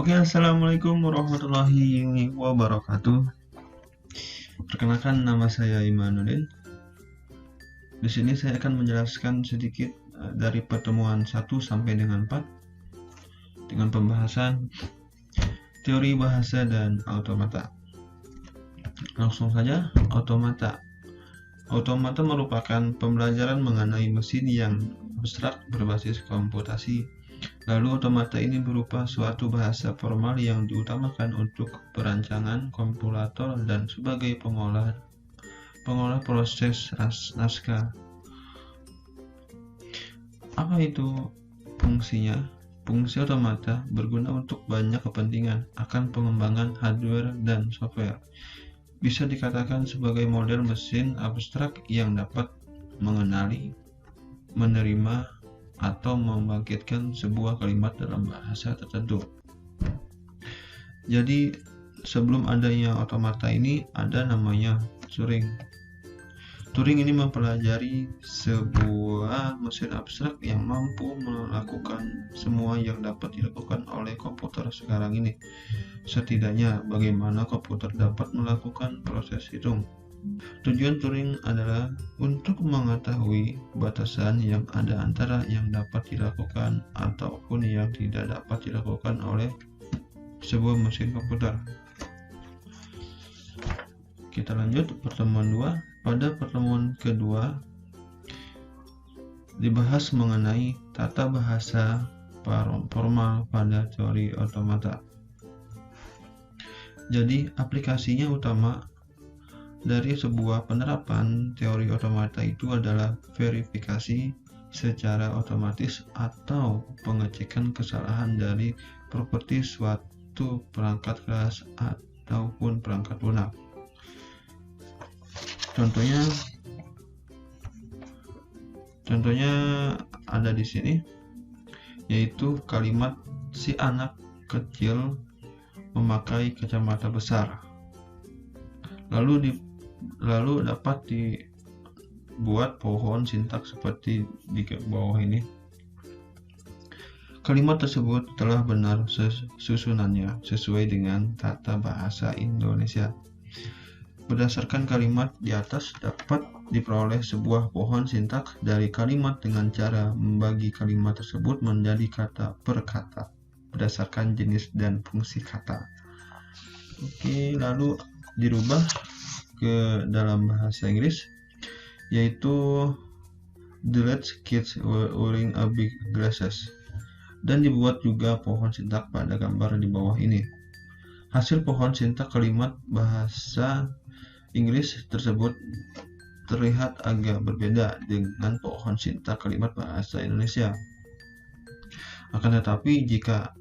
Oke, assalamualaikum warahmatullahi wabarakatuh. Perkenalkan, nama saya Imanuddin. Di sini saya akan menjelaskan sedikit dari pertemuan 1 sampai dengan 4 dengan pembahasan teori bahasa dan automata. Langsung saja, automata. Automata merupakan pembelajaran mengenai mesin yang abstrak berbasis komputasi. Lalu automata ini berupa suatu bahasa formal yang diutamakan untuk perancangan kompilator dan sebagai pengolah proses naskah. Apa itu fungsinya? Fungsi automata berguna untuk banyak kepentingan akan pengembangan hardware dan software. Bisa dikatakan sebagai model mesin abstrak yang dapat mengenali, menerima, atau membangkitkan sebuah kalimat dalam bahasa tertentu. Jadi sebelum adanya automata ini ada namanya Turing. Turing ini mempelajari sebuah mesin abstrak yang mampu melakukan semua yang dapat dilakukan oleh komputer sekarang ini. Setidaknya bagaimana komputer dapat melakukan proses hitung. Tujuan Turing adalah untuk mengetahui batasan yang ada antara yang dapat dilakukan ataupun yang tidak dapat dilakukan oleh sebuah mesin komputer. Kita lanjut pertemuan 2. Pada pertemuan kedua dibahas mengenai tata bahasa formal pada teori automata. Jadi aplikasinya utama dari sebuah penerapan teori automata itu adalah verifikasi secara otomatis atau pengecekan kesalahan dari properti suatu perangkat keras ataupun perangkat lunak. Contohnya ada di sini, yaitu kalimat si anak kecil memakai kacamata besar. Lalu dapat dibuat pohon sintaks seperti di bawah ini. Kalimat tersebut telah benar susunannya sesuai dengan tata bahasa Indonesia. Berdasarkan kalimat di atas dapat diperoleh sebuah pohon sintaks dari kalimat dengan cara membagi kalimat tersebut menjadi kata per kata berdasarkan jenis dan fungsi kata. Oke, lalu dirubah ke dalam bahasa Inggris, yaitu the little kids wearing a big glasses, dan dibuat juga pohon sintak pada gambar di bawah ini. Hasil pohon sintak kalimat bahasa Inggris tersebut terlihat agak berbeda dengan pohon sintak kalimat bahasa Indonesia. Akan tetapi jika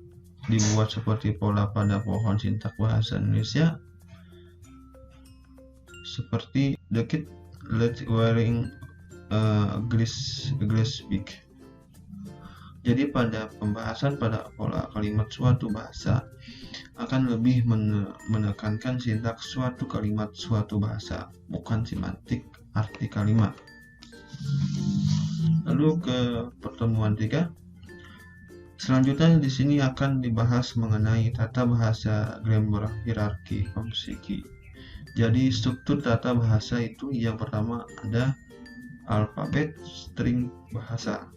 dibuat seperti pola pada pohon sintak bahasa Indonesia, seperti the kid wearing a glass big. Jadi pada pembahasan pada pola kalimat suatu bahasa akan lebih menekankan sintaks suatu kalimat suatu bahasa, bukan semantik arti kalimat. Lalu ke pertemuan 3. Selanjutnya di sini akan dibahas mengenai tata bahasa grammar hierarki komsiki. Jadi struktur tata bahasa itu yang pertama ada alfabet, string, bahasa.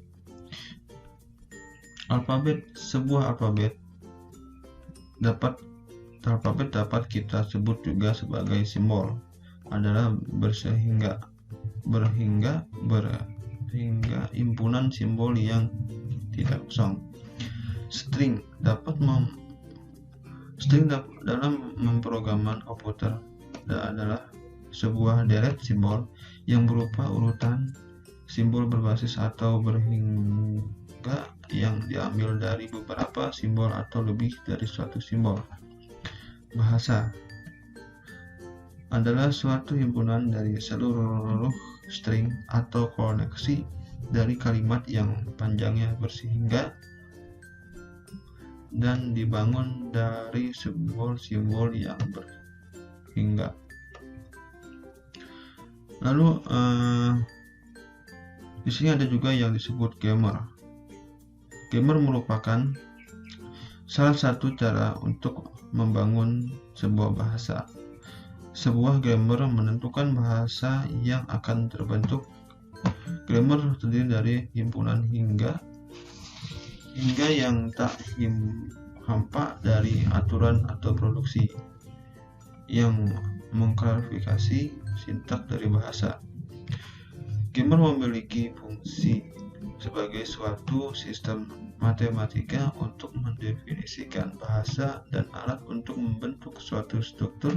Sebuah alfabet dapat kita sebut juga sebagai simbol, adalah berhingga impunan simbol yang tidak kosong. String dalam memprograman komputer adalah sebuah deret simbol yang berupa urutan simbol berbasis atau berhingga yang diambil dari beberapa simbol atau lebih dari suatu simbol. Bahasa adalah suatu himpunan dari seluruh string atau koneksi dari kalimat yang panjangnya bersehingga dan dibangun dari simbol-simbol yang berhingga. Lalu di sini ada juga yang disebut grammar. Grammar merupakan Salah satu cara untuk membangun sebuah bahasa. Sebuah grammar menentukan bahasa yang akan terbentuk. Grammar terdiri dari himpunan hingga yang tak hampa dari aturan atau produksi yang mengklarifikasi sintak dari bahasa. Grammar memiliki fungsi sebagai suatu sistem matematika untuk mendefinisikan bahasa dan alat untuk membentuk suatu struktur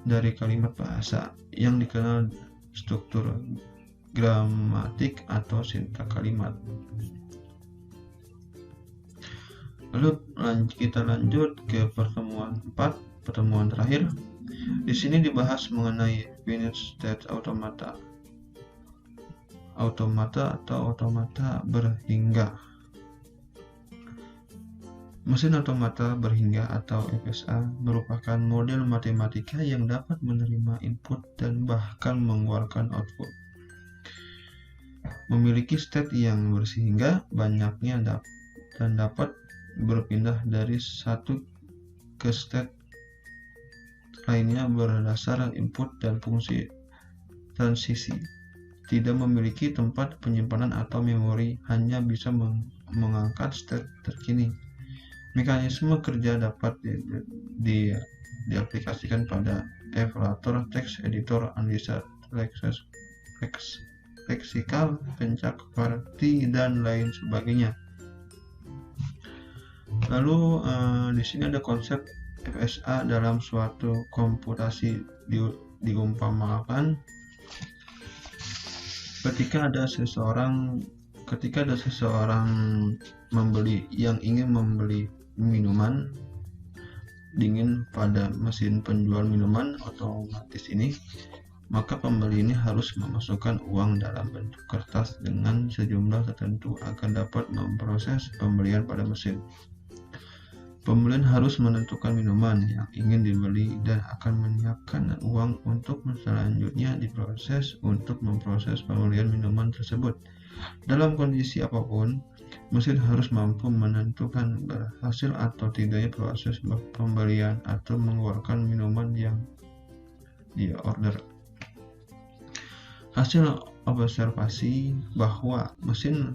dari kalimat bahasa yang dikenal struktur gramatik atau sintak kalimat. Lalu kita lanjut ke pertemuan 4, pertemuan terakhir. Di sini dibahas mengenai finite state automata. Automata atau automata berhingga. Mesin automata berhingga atau FSA merupakan model matematika yang dapat menerima input dan bahkan mengeluarkan output. Memiliki state yang bersehingga banyaknya dan dapat berpindah dari satu ke state lainnya berdasar input dan fungsi transisi. Tidak memiliki tempat penyimpanan atau memori, hanya bisa mengangkat state terkini. Mekanisme kerja dapat diaplikasikan pada evaluator, text editor, analisa leksikal, pencak arti, dan lain sebagainya. Lalu di sini ada konsep FSA dalam suatu komputasi diumpamakan ketika ada seseorang yang ingin membeli minuman dingin pada mesin penjual minuman otomatis ini, maka pembeli ini harus memasukkan uang dalam bentuk kertas dengan sejumlah tertentu agar dapat memproses pembelian pada mesin. Pembelian harus menentukan minuman yang ingin dibeli dan akan menyiapkan uang untuk selanjutnya diproses untuk memproses pembelian minuman tersebut. Dalam kondisi apapun, mesin harus mampu menentukan berhasil atau tidaknya proses pembelian atau mengeluarkan minuman yang dia order. Hasil observasi bahwa mesin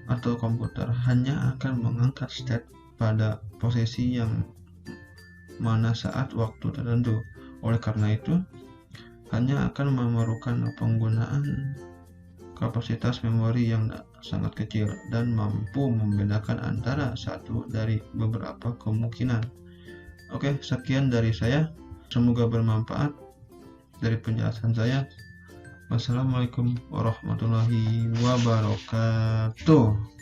atau komputer hanya akan mengangkat state pada posisi yang mana saat waktu tertentu. Oleh karena itu, hanya akan memerlukan penggunaan kapasitas memori yang sangat kecil dan mampu membedakan antara satu dari beberapa kemungkinan. Oke, sekian dari saya. Semoga bermanfaat dari penjelasan saya. Wassalamualaikum warahmatullahi wabarakatuh.